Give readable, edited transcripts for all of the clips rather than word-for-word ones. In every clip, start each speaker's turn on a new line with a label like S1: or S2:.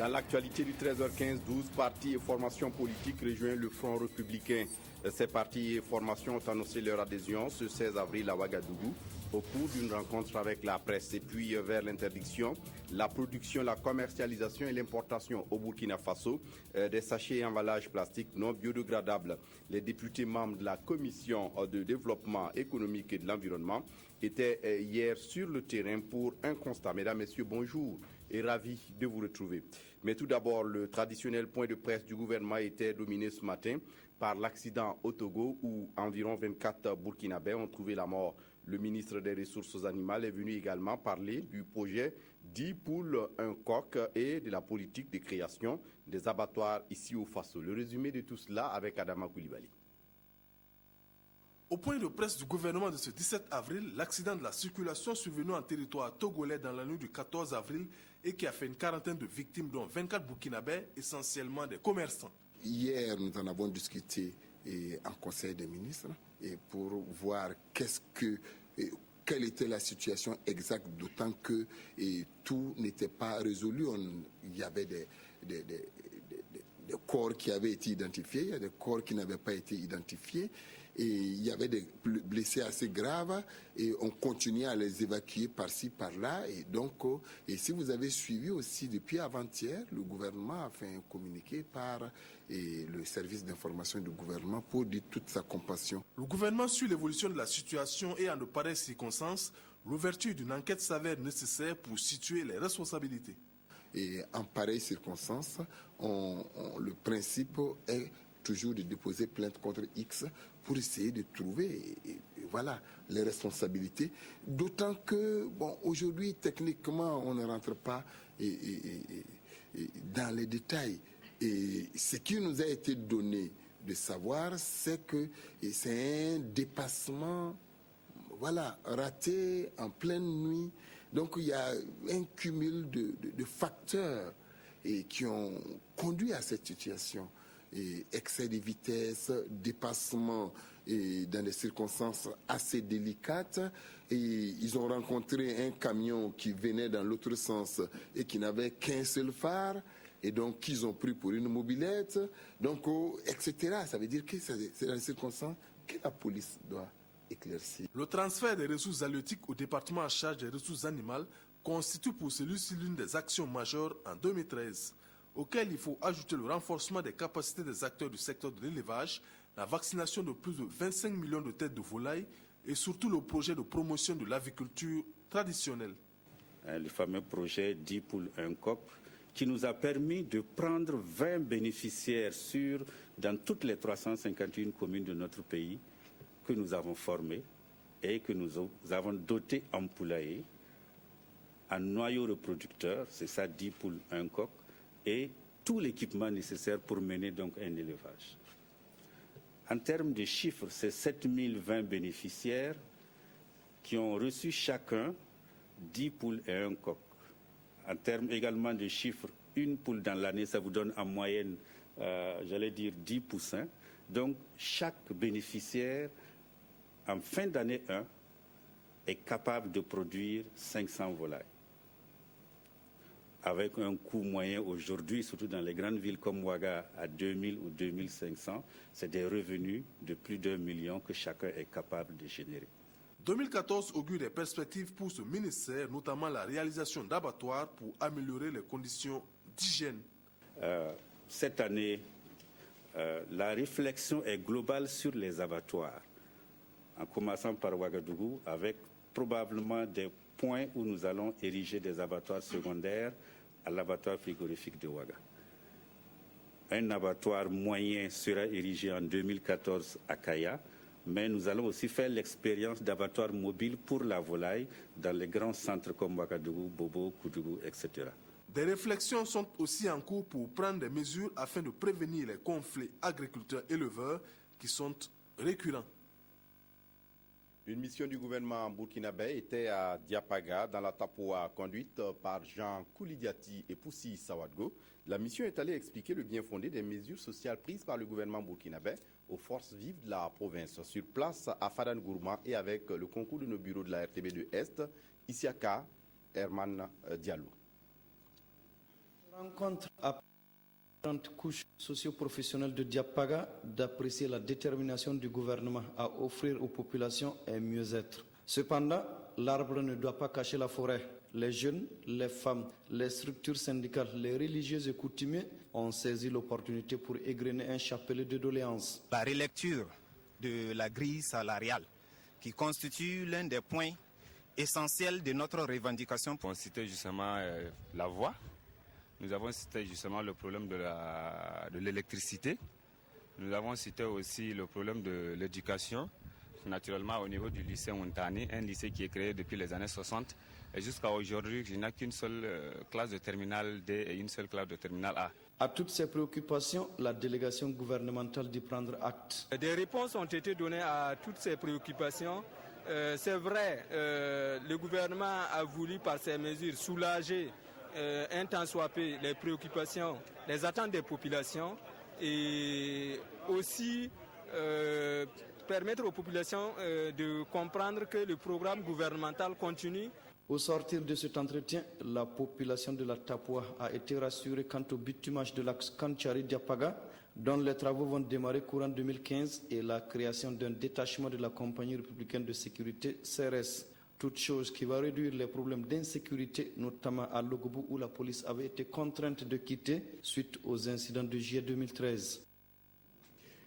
S1: Dans l'actualité du 13h15, 12 partis et formations politiques rejoignent le Front républicain. Ces partis et formations ont annoncé leur adhésion ce 16 avril à Ouagadougou au cours d'une rencontre avec la presse. Et puis vers l'interdiction, la production, la commercialisation et l'importation au Burkina Faso des sachets et emballages plastiques non biodégradables. Les députés membres de la Commission de développement économique et de l'environnement étaient hier sur le terrain pour un constat. Mesdames, Messieurs, bonjour et ravi de vous retrouver. Mais tout d'abord, le traditionnel point de presse du gouvernement était dominé ce matin par l'accident au Togo où environ 24 Burkinabés ont trouvé la mort. Le ministre des Ressources animales est venu également parler du projet 10 poules, un coq et de la politique de création des abattoirs ici au Faso. Le résumé de tout cela avec Adama Koulibaly.
S2: Au point de presse du gouvernement de ce 17 avril, l'accident de la circulation survenu en territoire togolais dans la nuit du 14 avril et qui a fait une quarantaine de victimes, dont 24 Burkinabés, essentiellement des commerçants.
S3: Hier, nous en avons discuté en Conseil des ministres et pour voir quelle était la situation exacte, d'autant que tout n'était pas résolu. Il y avait des corps qui avaient été identifiés, il y a des corps qui n'avaient pas été identifiés. Et il y avait des blessés assez graves et on continuait à les évacuer par-ci, par-là. Et donc, et si vous avez suivi aussi depuis avant-hier, le gouvernement a fait un communiqué par le service d'information du gouvernement pour dire toute sa compassion.
S2: Le gouvernement suit l'évolution de la situation et en de pareilles circonstances, l'ouverture d'une enquête s'avère nécessaire pour situer les responsabilités.
S3: Et en pareilles circonstances, le principe est toujours de déposer plainte contre X pour essayer de trouver voilà, les responsabilités. D'autant que, bon, aujourd'hui, techniquement, on ne rentre pas dans les détails. Et ce qui nous a été donné de savoir, c'est que c'est un dépassement voilà, raté en pleine nuit. Donc il y a un cumul de facteurs qui ont conduit à cette situation. Excès de vitesse, dépassement dans des circonstances assez délicates. Et ils ont rencontré un camion qui venait dans l'autre sens et qui n'avait qu'un seul phare. Et donc, qu'ils ont pris pour une mobilette. Donc, etc. Ça veut dire que c'est dans les circonstances que la police doit éclaircir.
S2: Le transfert des ressources halieutiques au département en charge des ressources animales constitue pour celui-ci l'une des actions majeures en 2013. Auquel il faut ajouter le renforcement des capacités des acteurs du secteur de l'élevage, la vaccination de plus de 25 millions de têtes de volailles et surtout le projet de promotion de l'aviculture traditionnelle.
S4: Le fameux projet 10 poules, un coq, qui nous a permis de prendre 20 bénéficiaires dans toutes les 351 communes de notre pays que nous avons formés et que nous avons dotés en poulailler, en noyau reproducteur, c'est ça 10 poules, un coq, et tout l'équipement nécessaire pour mener donc un élevage. En termes de chiffres, c'est 7020 bénéficiaires qui ont reçu chacun 10 poules et un coq. En termes également de chiffres, une poule dans l'année, ça vous donne en moyenne, 10 poussins. Donc chaque bénéficiaire, en fin d'année 1, est capable de produire 500 volailles. Avec un coût moyen aujourd'hui, surtout dans les grandes villes comme Ouaga, à 2000 ou 2500, c'est des revenus de plus d'1 million que chacun est capable de générer.
S2: 2014 augure des perspectives pour ce ministère, notamment la réalisation d'abattoirs pour améliorer les conditions d'hygiène.
S4: Cette année, la réflexion est globale sur les abattoirs, en commençant par Ouagadougou, avec probablement des points où nous allons ériger des abattoirs secondaires à l'abattoir frigorifique de Ouaga. Un abattoir moyen sera érigé en 2014 à Kaya, mais nous allons aussi faire l'expérience d'abattoirs mobiles pour la volaille dans les grands centres comme Ouagadougou, Bobo, Koudougou, etc.
S2: Des réflexions sont aussi en cours pour prendre des mesures afin de prévenir les conflits agriculteurs-éleveurs qui sont récurrents.
S1: Une mission du gouvernement burkinabé était à Diapaga, dans la Tapoa, conduite par Jean Koulidiati et Poussi Sawadgo. La mission est allée expliquer le bien fondé des mesures sociales prises par le gouvernement burkinabé aux forces vives de la province. Sur place à Fadan Gourma et avec le concours de nos bureaux de la RTB de Est, Isiaka Herman Diallo.
S5: Rencontre à différentes couches socio-professionnelles de Diapaga d'apprécier la détermination du gouvernement à offrir aux populations un mieux-être. Cependant, l'arbre ne doit pas cacher la forêt. Les jeunes, les femmes, les structures syndicales, les religieux et coutumiers ont saisi l'opportunité pour égrener un chapelet de doléances.
S6: La relecture de la grille salariale, qui constitue l'un des points essentiels de notre revendication.
S7: On citait justement la voie. Nous avons cité justement le problème de l'électricité. Nous avons cité aussi le problème de l'éducation. Naturellement, au niveau du lycée Montani, un lycée qui est créé depuis les années 60. Et jusqu'à aujourd'hui, il n'y a qu'une seule classe de terminale D et une seule classe de terminale A.
S5: À toutes ces préoccupations, la délégation gouvernementale dit prendre acte.
S8: Des réponses ont été données à toutes ces préoccupations. C'est vrai, le gouvernement a voulu par ces mesures soulager un tant soit peu les préoccupations, les attentes des populations et aussi permettre aux populations de comprendre que le programme gouvernemental continue.
S5: Au sortir de cet entretien, la population de la Tapua a été rassurée quant au bitumage de l'axe Kanchari-Diapaga, dont les travaux vont démarrer courant 2015 et la création d'un détachement de la compagnie républicaine de sécurité CRS. Toute chose qui va réduire les problèmes d'insécurité, notamment à Logobou où la police avait été contrainte de quitter suite aux incidents de juillet 2013.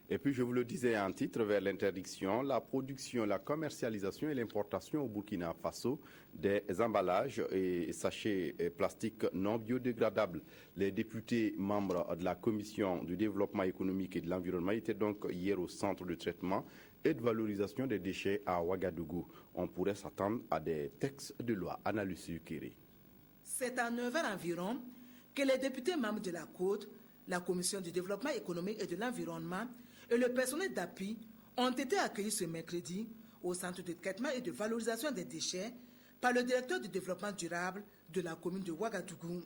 S1: Et puis, je vous le disais en titre, vers l'interdiction, la production, la commercialisation et l'importation au Burkina Faso des emballages et sachets plastiques non biodégradables. Les députés membres de la Commission du développement économique et de l'environnement étaient donc hier au centre de traitement et de valorisation des déchets à Ouagadougou. On pourrait s'attendre à des textes de loi. Anna Lucie Kéré.
S9: C'est à 9h environ que les députés membres de la Côte, la Commission du développement économique et de l'environnement et le personnel d'appui ont été accueillis ce mercredi au centre de traitement et de valorisation des déchets par le directeur du développement durable de la commune de Ouagadougou.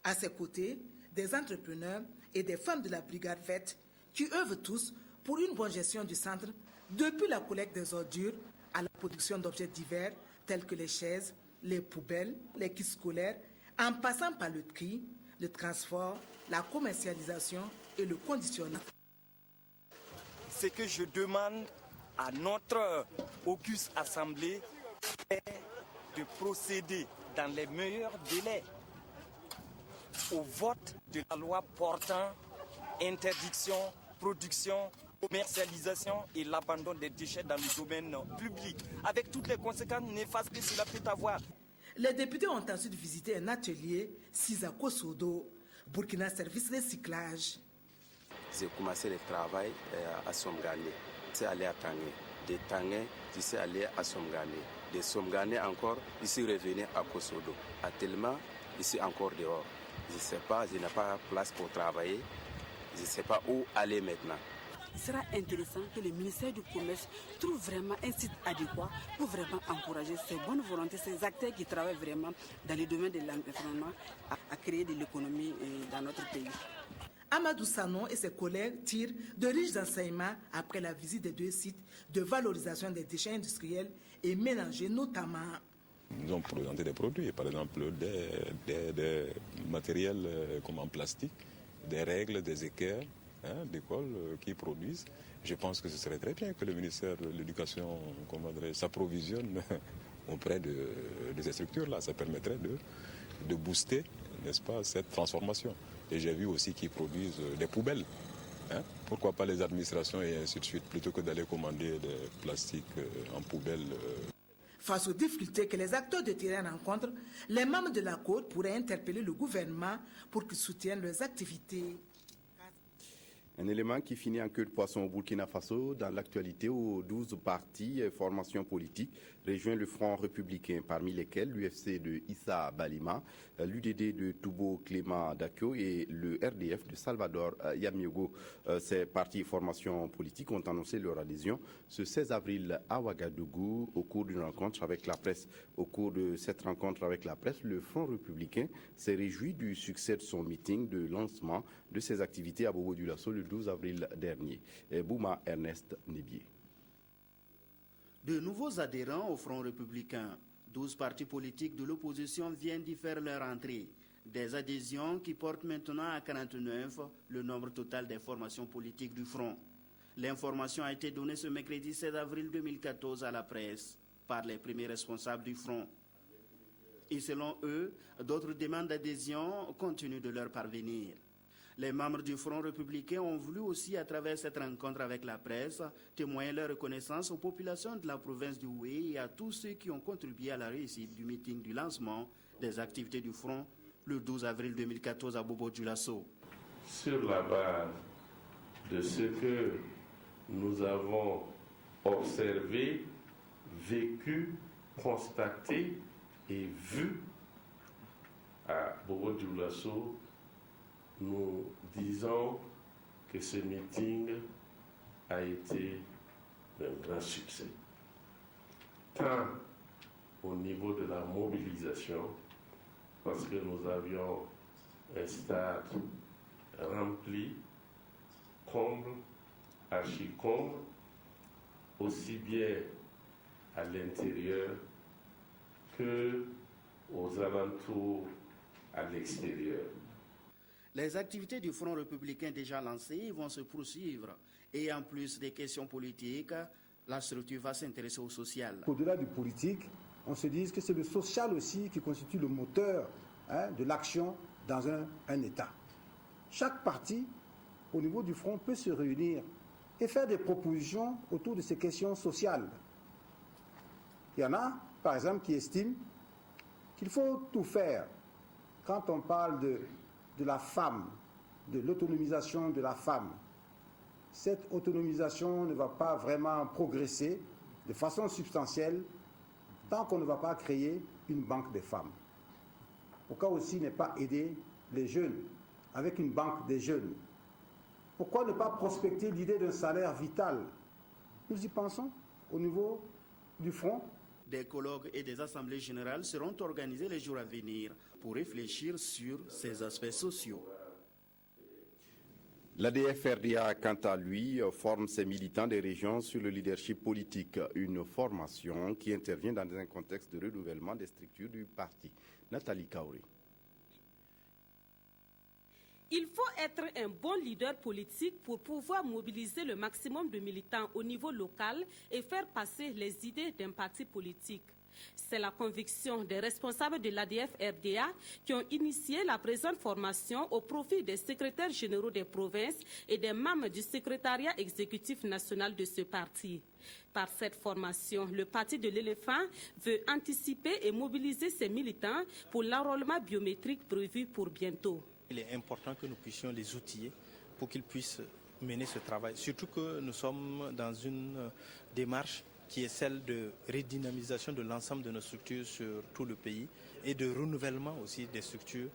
S9: À ses côtés, des entrepreneurs et des femmes de la brigade verte qui œuvrent tous pour une bonne gestion du centre, depuis la collecte des ordures à la production d'objets divers tels que les chaises, les poubelles, les kits scolaires, en passant par le tri, le transport, la commercialisation et le conditionnement.
S10: Ce que je demande à notre Auguste Assemblée est de procéder dans les meilleurs délais au vote de la loi portant interdiction, production, commercialisation et l'abandon des déchets dans le domaine public, avec toutes les conséquences néfastes que cela peut avoir.
S9: Les députés ont ensuite visité un atelier Sisako Sodo, Burkina Service Recyclage.
S11: J'ai commencé le travail à Somgane. Je suis allé à Tangé. De Tangé, je suis allé à Somgane. De Somgane encore, je suis revenu à Kosodo. Actuellement, je suis encore dehors. Je ne sais pas, je n'ai pas place pour travailler. Je ne sais pas où aller maintenant.
S12: Il sera intéressant que le ministère du Commerce trouve vraiment un site adéquat pour vraiment encourager ces bonnes volontés, ces acteurs qui travaillent vraiment dans le domaine de l'environnement à créer de l'économie dans notre pays.
S9: Amadou Sanon et ses collègues tirent de riches enseignements après la visite des deux sites de valorisation des déchets industriels et mélangés notamment.
S13: Nous avons présenté des produits, par exemple des matériels comme en plastique, des règles, des équerres d'écoles qui produisent. Je pense que ce serait très bien que le ministère de l'Éducation s'approvisionne auprès de ces structures-là. Ça permettrait de booster, n'est-ce pas, cette transformation. Et j'ai vu aussi qu'ils produisent des poubelles. Pourquoi pas les administrations et ainsi de suite, plutôt que d'aller commander des plastiques en poubelle.
S9: Face aux difficultés que les acteurs de terrain rencontrent, les membres de la Côte pourraient interpeller le gouvernement pour qu'il soutienne leurs activités.
S1: Un élément qui finit en queue de poisson au Burkina Faso dans l'actualité aux 12 partis et formations politiques rejoint le Front républicain, parmi lesquels l'UFC de Issa Balima, l'UDD de Toubo Clément Dakio et le RDF de Salvador Yamiogo. Ces partis et formations politiques ont annoncé leur adhésion ce 16 avril à Ouagadougou au cours d'une rencontre avec la presse. Au cours de cette rencontre avec la presse, le Front républicain s'est réjoui du succès de son meeting de lancement de ses activités à Bobo-Dioulasso le 12 avril dernier. Bouma Ernest Nébier.
S14: De nouveaux adhérents au Front républicain, 12 partis politiques de l'opposition viennent d'y faire leur entrée. Des adhésions qui portent maintenant à 49 le nombre total des formations politiques du Front. L'information a été donnée ce mercredi 16 avril 2014 à la presse par les premiers responsables du Front. Et selon eux, d'autres demandes d'adhésion continuent de leur parvenir. Les membres du Front républicain ont voulu aussi, à travers cette rencontre avec la presse, témoigner leur reconnaissance aux populations de la province du Houé et à tous ceux qui ont contribué à la réussite du meeting du lancement des activités du Front le 12 avril 2014 à Bobo-Dioulasso.
S15: Sur la base de ce que nous avons observé, vécu, constaté et vu à Bobo-Dioulasso, nous disons que ce meeting a été un grand succès, tant au niveau de la mobilisation, parce que nous avions un stade rempli, comble, archi-comble, aussi bien à l'intérieur que aux alentours à l'extérieur.
S14: Les activités du Front républicain déjà lancées vont se poursuivre et en plus des questions politiques, la structure va s'intéresser au social.
S16: Au-delà du politique, on se dit que c'est le social aussi qui constitue le moteur de l'action dans un État. Chaque parti, au niveau du Front, peut se réunir et faire des propositions autour de ces questions sociales. Il y en a, par exemple, qui estiment qu'il faut tout faire quand on parle de la femme, de l'autonomisation de la femme. Cette autonomisation ne va pas vraiment progresser de façon substantielle tant qu'on ne va pas créer une banque des femmes. Pourquoi aussi ne pas aider les jeunes avec une banque des jeunes? Pourquoi ne pas prospecter l'idée d'un salaire vital? Nous y pensons au niveau du Front.
S14: Des colloques et des assemblées générales seront organisés les jours à venir pour réfléchir sur ces aspects sociaux.
S1: L'ADF-RDA, quant à lui, forme ses militants des régions sur le leadership politique, une formation qui intervient dans un contexte de renouvellement des structures du parti. Nathalie Kaouri.
S17: Il faut être un bon leader politique pour pouvoir mobiliser le maximum de militants au niveau local et faire passer les idées d'un parti politique. C'est la conviction des responsables de l'ADF-RDA qui ont initié la présente formation au profit des secrétaires généraux des provinces et des membres du secrétariat exécutif national de ce parti. Par cette formation, le parti de l'éléphant veut anticiper et mobiliser ses militants pour l'enrôlement biométrique prévu pour bientôt.
S18: Il est important que nous puissions les outiller pour qu'ils puissent mener ce travail. Surtout que nous sommes dans une démarche qui est celle de redynamisation de l'ensemble de nos structures sur tout le pays et de renouvellement aussi des structures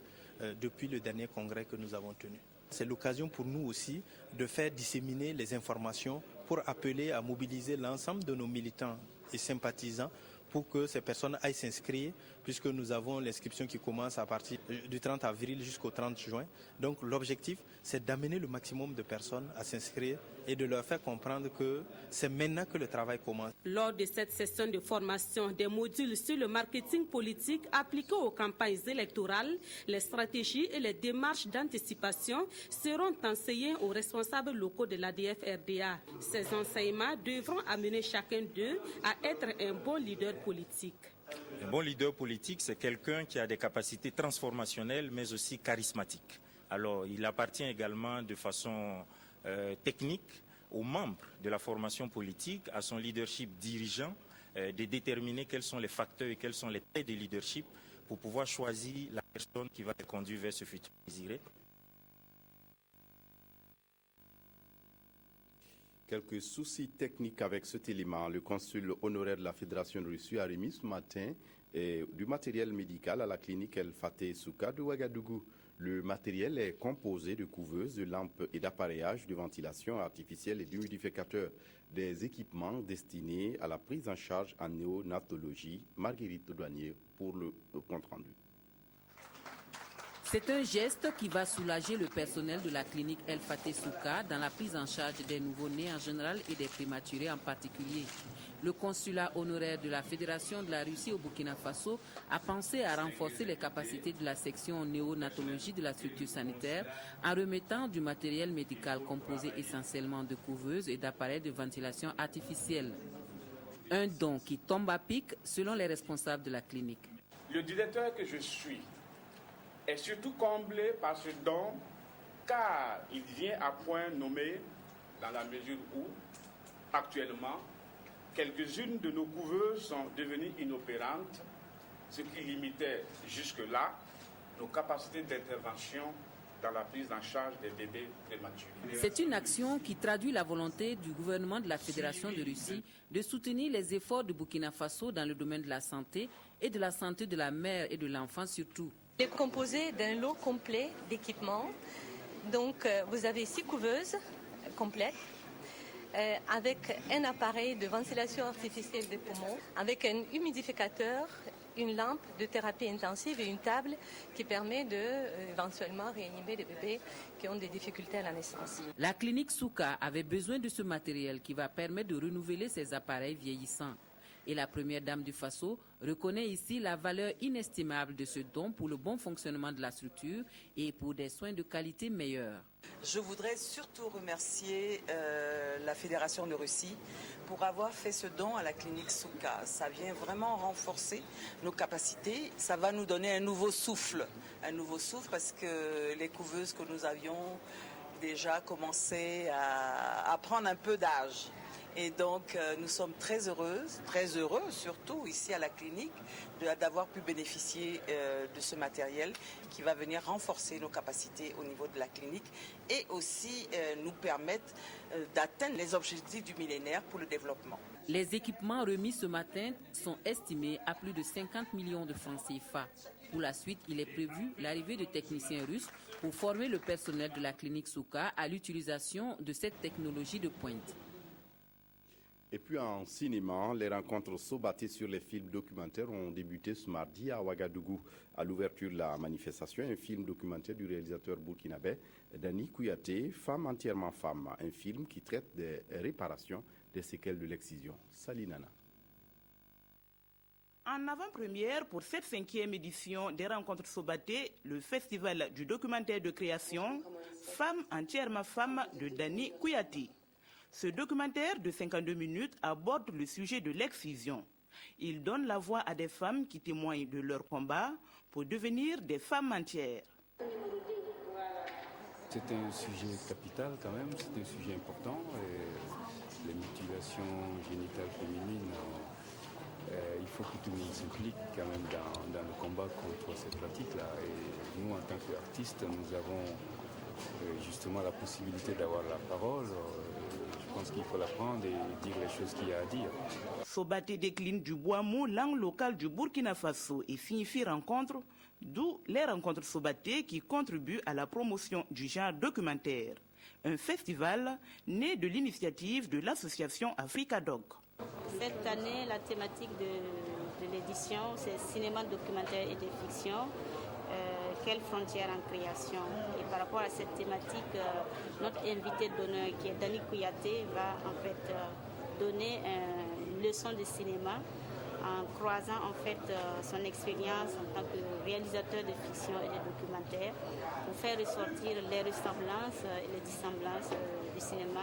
S18: depuis le dernier congrès que nous avons tenu. C'est l'occasion pour nous aussi de faire disséminer les informations pour appeler à mobiliser l'ensemble de nos militants et sympathisants pour que ces personnes aillent s'inscrire, puisque nous avons l'inscription qui commence à partir du 30 avril jusqu'au 30 juin. Donc l'objectif, c'est d'amener le maximum de personnes à s'inscrire et de leur faire comprendre que c'est maintenant que le travail commence.
S17: Lors de cette session de formation, des modules sur le marketing politique appliqués aux campagnes électorales, les stratégies et les démarches d'anticipation seront enseignés aux responsables locaux de l'ADF-RDA. Ces enseignements devront amener chacun d'eux à être un bon leader politique.
S19: Un bon leader politique, c'est quelqu'un qui a des capacités transformationnelles, mais aussi charismatiques. Alors, il appartient également de façon technique aux membres de la formation politique, à son leadership dirigeant, de déterminer quels sont les facteurs et quels sont les traits de leadership pour pouvoir choisir la personne qui va les conduire vers ce futur désiré.
S1: Quelques soucis techniques avec cet élément. Le consul honoraire de la Fédération de Russie a remis ce matin du matériel médical à la clinique El Fateh Souka de Ouagadougou. Le matériel est composé de couveuses, de lampes et d'appareillages de ventilation artificielle et d'humidificateurs. Des équipements destinés à la prise en charge en néonatologie. Marguerite Douanier pour le compte rendu.
S20: C'est un geste qui va soulager le personnel de la clinique El Faté Souka dans la prise en charge des nouveau-nés en général et des prématurés en particulier. Le consulat honoraire de la Fédération de la Russie au Burkina Faso a pensé à renforcer les capacités de la section néonatologie de la structure sanitaire en remettant du matériel médical composé essentiellement de couveuses et d'appareils de ventilation artificielle. Un don qui tombe à pic selon les responsables de la clinique.
S21: Le directeur que je suis est surtout comblé par ce don car il vient à point nommé dans la mesure où, actuellement, quelques-unes de nos couveuses sont devenues inopérantes, ce qui limitait jusque-là nos capacités d'intervention dans la prise en charge des bébés prématurés.
S20: C'est une action qui traduit la volonté du gouvernement de la Fédération de Russie de soutenir les efforts du Burkina Faso dans le domaine de la santé et de la santé de la mère et de l'enfant surtout.
S22: Il est composé d'un lot complet d'équipements. Donc, vous avez 6 couveuses complètes avec un appareil de ventilation artificielle des poumons, avec un humidificateur, une lampe de thérapie intensive et une table qui permet de éventuellement réanimer les bébés qui ont des difficultés à la naissance.
S20: La clinique Souka avait besoin de ce matériel qui va permettre de renouveler ses appareils vieillissants. Et la première dame du Faso reconnaît ici la valeur inestimable de ce don pour le bon fonctionnement de la structure et pour des soins de qualité meilleurs.
S23: Je voudrais surtout remercier la Fédération de Russie pour avoir fait ce don à la clinique Souka. Ça vient vraiment renforcer nos capacités. Ça va nous donner un nouveau souffle parce que les couveuses que nous avions déjà commencé à prendre un peu d'âge. Et donc, nous sommes très heureux surtout ici à la clinique, d'avoir pu bénéficier de ce matériel qui va venir renforcer nos capacités au niveau de la clinique et aussi nous permettre d'atteindre les objectifs du millénaire pour le développement.
S20: Les équipements remis ce matin sont estimés à plus de 50 millions de francs CFA. Pour la suite, il est prévu l'arrivée de techniciens russes pour former le personnel de la clinique Souka à l'utilisation de cette technologie de pointe.
S1: Et puis en cinéma, les rencontres Sobaté sur les films documentaires ont débuté ce mardi à Ouagadougou. À l'ouverture de la manifestation, un film documentaire du réalisateur burkinabé Dani Kouyaté, Femme entièrement femme, un film qui traite des réparations des séquelles de l'excision. Salinana.
S24: En avant-première pour cette 5e édition des rencontres Sobaté, le festival du documentaire de création Femme entièrement femme de Dani Kouyaté. Ce documentaire de 52 minutes aborde le sujet de l'excision. Il donne la voix à des femmes qui témoignent de leur combat pour devenir des femmes entières.
S25: C'est un sujet capital quand même, c'est un sujet important. Les mutilations génitales féminines, il faut que tout le monde s'implique quand même dans le combat contre cette pratique-là. Et nous, en tant qu'artistes, nous avons justement la possibilité d'avoir la parole. Je pense qu'il faut la prendre et dire les choses qu'il y a à dire.
S24: Sobaté décline du bois-mot, langue locale du Burkina Faso et signifie rencontre, d'où les rencontres Sobaté qui contribuent à la promotion du genre documentaire. Un festival né de l'initiative de l'association Africadoc.
S26: Cette année, la thématique de l'édition, c'est cinéma, documentaire et de fiction. Quelle frontière en création? Et par rapport à cette thématique, notre invité d'honneur qui est Dani Kouyaté va en fait donner une leçon de cinéma en croisant en fait son expérience en tant que réalisateur de fiction et de documentaire pour faire ressortir les ressemblances et les dissemblances du cinéma,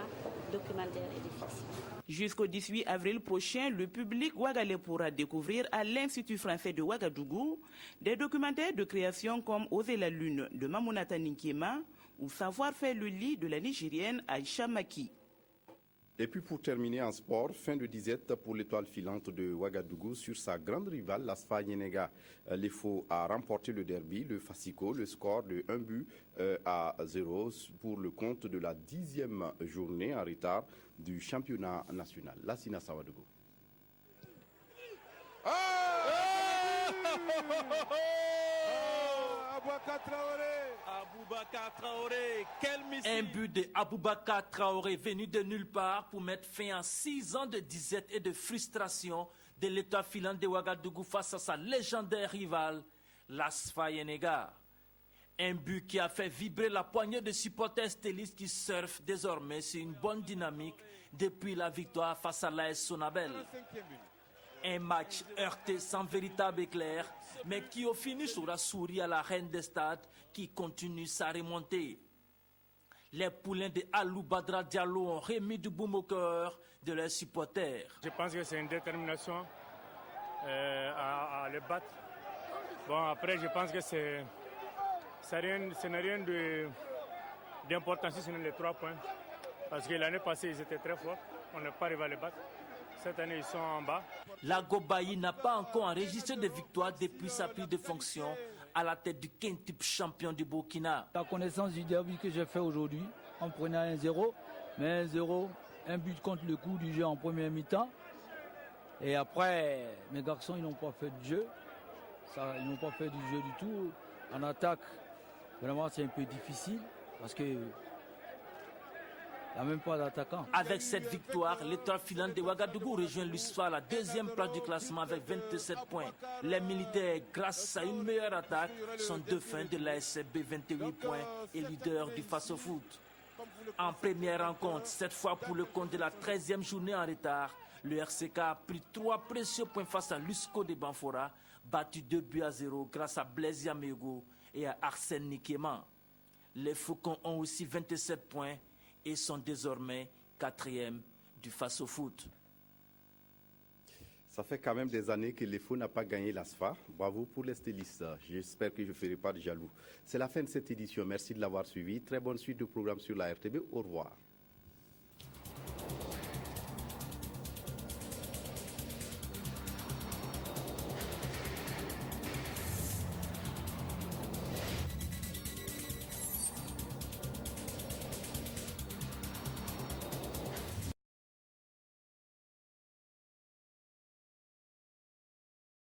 S26: documentaire et de fiction.
S24: Jusqu'au 18 avril prochain, le public ouagalais pourra découvrir à l'Institut français de Ouagadougou des documentaires de création comme Oser la lune de Mamounata Ninkiema ou Savoir faire le lit de la Nigérienne Aïcha Maki.
S1: Et puis pour terminer en sport, fin de disette pour l'étoile filante de Ouagadougou sur sa grande rivale, l'Asfa Yenega. L'EFO a remporté le derby, le Fasiko, le score de 1-0 pour le compte de la 10e journée en retard du championnat national. Lassina Sawadougou.
S27: Aboubakar Traoré, quel missile! Un but de Aboubakar Traoré venu de nulle part pour mettre fin à 6 ans de disette et de frustration de l'étoile filante de Ouagadougou face à sa légendaire rivale, l'Asfa Yenega. Un but qui a fait vibrer la poignée de supporters stylistes qui surfent désormais sur une bonne dynamique depuis la victoire face à l'AS Sonabel. Un match heurté sans véritable éclair, mais qui au finish aura souri à la reine des stades qui continue sa remontée. Les poulains de Alou Badra Diallo ont remis du baume au cœur de leurs supporters.
S2: Je pense que c'est une détermination à les battre. Bon, après, je pense que ce n'est rien d'important si ce n'est les 3 points. Parce que l'année passée, ils étaient très forts. On n'est pas arrivé à les battre. Cette année, ils sont en bas.
S27: La Gobaï n'a pas encore enregistré de victoire depuis sa prise de fonction à la tête du quintuple champion du Burkina.
S3: La connaissance du derby que j'ai fait aujourd'hui, en prenant 1-0, mais 1-0, un but contre le coup du jeu en première mi-temps. Et après, mes garçons, ils n'ont pas fait de jeu. Ils n'ont pas fait du jeu du tout. En attaque, vraiment, c'est un peu difficile parce que il n'y a même pas d'attaquant.
S27: Avec cette victoire, l'étoile filante de Ouagadougou rejoint l'USFA à la 2e place du classement avec 27 points. Les militaires, grâce à une meilleure attaque, sont dauphins de l'ASB 28 points et leaders du Faso Foot. En première rencontre, cette fois pour le compte de la 13e journée en retard, le RCK a pris 3 précieux points face à l'USCO de Banfora, battu 2-0 grâce à Blaise Yamego et à Arsène Nikema. Les Faucons ont aussi 27 points et sont désormais 4e du Faso Foot.
S1: Ça fait quand même des années que l'EFO n'a pas gagné l'ASFA. Bravo pour les stylistes. J'espère que je ne ferai pas de jaloux. C'est la fin de cette édition. Merci de l'avoir suivi. Très bonne suite de programme sur la RTB. Au revoir.